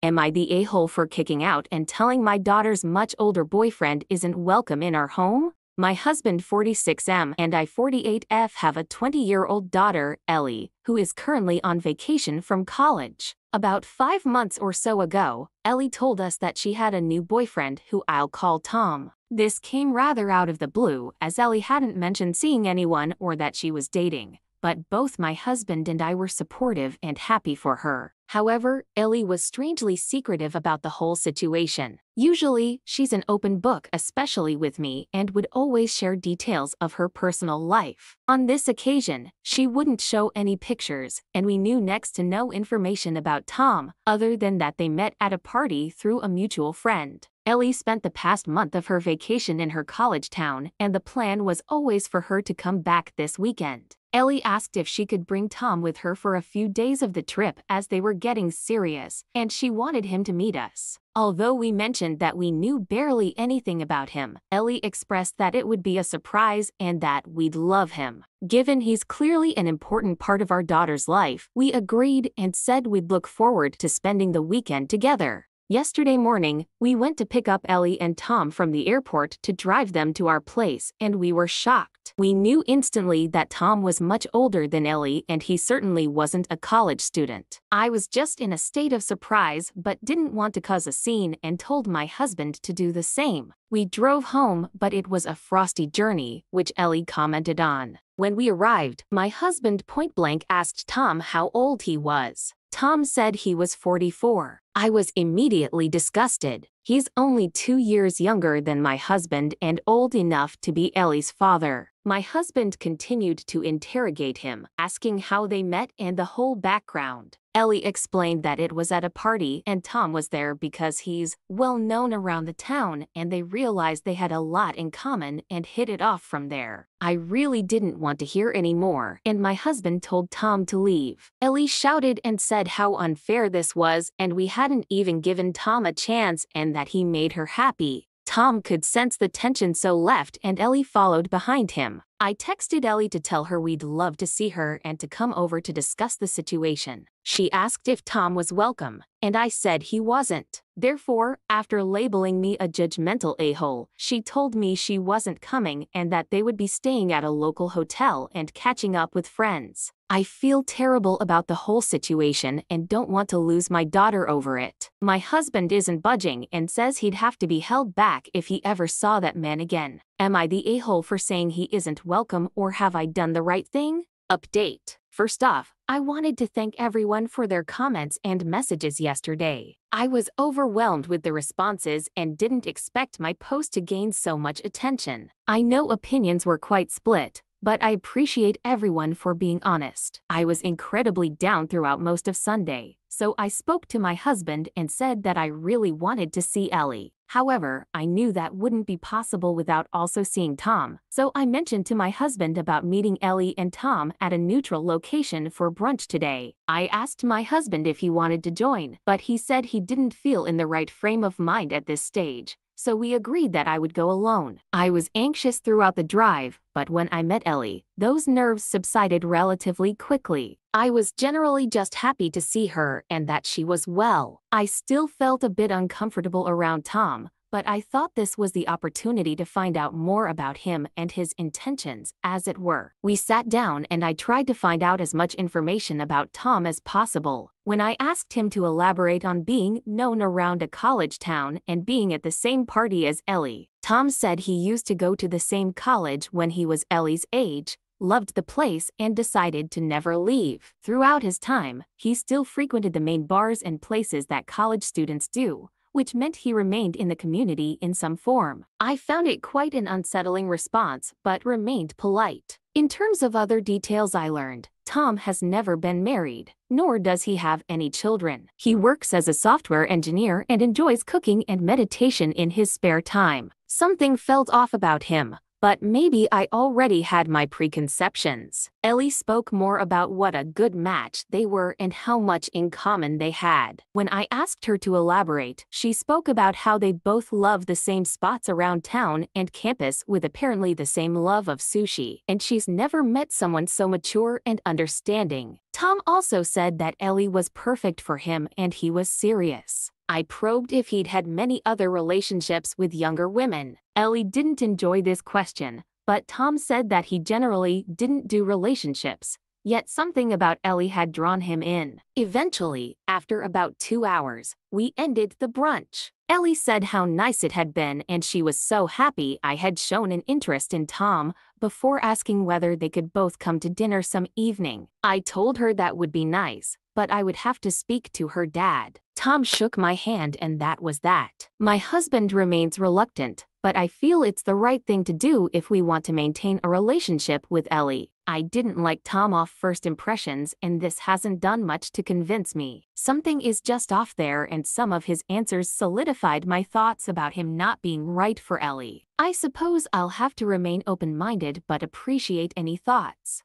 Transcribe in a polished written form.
Am I the a-hole for kicking out and telling my daughter's much older boyfriend isn't welcome in our home? My husband 46M and I 48F have a 20-year-old daughter, Ellie, who is currently on vacation from college. About 5 months or so ago, Ellie told us that she had a new boyfriend who I'll call Tom. This came rather out of the blue, as Ellie hadn't mentioned seeing anyone or that she was dating. But both my husband and I were supportive and happy for her. However, Ellie was strangely secretive about the whole situation. Usually, she's an open book, especially with me, and would always share details of her personal life. On this occasion, she wouldn't show any pictures, and we knew next to no information about Tom, other than that they met at a party through a mutual friend. Ellie spent the past month of her vacation in her college town, and the plan was always for her to come back this weekend. Ellie asked if she could bring Tom with her for a few days of the trip as they were getting serious, and she wanted him to meet us. Although we mentioned that we knew barely anything about him, Ellie expressed that it would be a surprise and that we'd love him. Given he's clearly an important part of our daughter's life, we agreed and said we'd look forward to spending the weekend together. Yesterday morning, we went to pick up Ellie and Tom from the airport to drive them to our place, and we were shocked. We knew instantly that Tom was much older than Ellie, and he certainly wasn't a college student. I was just in a state of surprise but didn't want to cause a scene and told my husband to do the same. We drove home, but it was a frosty journey, which Ellie commented on. When we arrived, my husband point-blank asked Tom how old he was. Tom said he was 44. I was immediately disgusted. He's only 2 years younger than my husband and old enough to be Ellie's father. My husband continued to interrogate him, asking how they met and the whole background. Ellie explained that it was at a party and Tom was there because he's well known around the town, and they realized they had a lot in common and hit it off from there. I really didn't want to hear any more, and my husband told Tom to leave. Ellie shouted and said how unfair this was, and we hadn't even given Tom a chance and that he made her happy. Tom could sense the tension, so left and Ellie followed behind him. I texted Ellie to tell her we'd love to see her and to come over to discuss the situation. She asked if Tom was welcome, and I said he wasn't. Therefore, after labeling me a judgmental a-hole, she told me she wasn't coming and that they would be staying at a local hotel and catching up with friends. I feel terrible about the whole situation and don't want to lose my daughter over it. My husband isn't budging and says he'd have to be held back if he ever saw that man again. Am I the a-hole for saying he isn't welcome, or have I done the right thing? Update. First off, I wanted to thank everyone for their comments and messages yesterday. I was overwhelmed with the responses and didn't expect my post to gain so much attention. I know opinions were quite split, but I appreciate everyone for being honest. I was incredibly down throughout most of Sunday, so I spoke to my husband and said that I really wanted to see Ellie. However, I knew that wouldn't be possible without also seeing Tom, so I mentioned to my husband about meeting Ellie and Tom at a neutral location for brunch today. I asked my husband if he wanted to join, but he said he didn't feel in the right frame of mind at this stage, so we agreed that I would go alone. I was anxious throughout the drive, but when I met Ellie, those nerves subsided relatively quickly. I was generally just happy to see her and that she was well. I still felt a bit uncomfortable around Tom, but I thought this was the opportunity to find out more about him and his intentions, as it were. We sat down and I tried to find out as much information about Tom as possible. When I asked him to elaborate on being known around a college town and being at the same party as Ellie, Tom said he used to go to the same college when he was Ellie's age, loved the place, and decided to never leave. Throughout his time, he still frequented the main bars and places that college students do, which meant he remained in the community in some form. I found it quite an unsettling response, but remained polite. In terms of other details I learned, Tom has never been married, nor does he have any children. He works as a software engineer and enjoys cooking and meditation in his spare time. Something felt off about him, but maybe I already had my preconceptions. Ellie spoke more about what a good match they were and how much in common they had. When I asked her to elaborate, she spoke about how they both love the same spots around town and campus, with apparently the same love of sushi, and she's never met someone so mature and understanding. Tom also said that Ellie was perfect for him and he was serious. I probed if he'd had many other relationships with younger women. Ellie didn't enjoy this question, but Tom said that he generally didn't do relationships. Yet something about Ellie had drawn him in. Eventually, after about 2 hours, we ended the brunch. Ellie said how nice it had been and she was so happy I had shown an interest in Tom before asking whether they could both come to dinner some evening. I told her that would be nice, but I would have to speak to her dad. Tom shook my hand and that was that. My husband remains reluctant, but I feel it's the right thing to do if we want to maintain a relationship with Ellie. I didn't like Tom off first impressions and this hasn't done much to convince me. Something is just off there and some of his answers solidified my thoughts about him not being right for Ellie. I suppose I'll have to remain open-minded but appreciate any thoughts.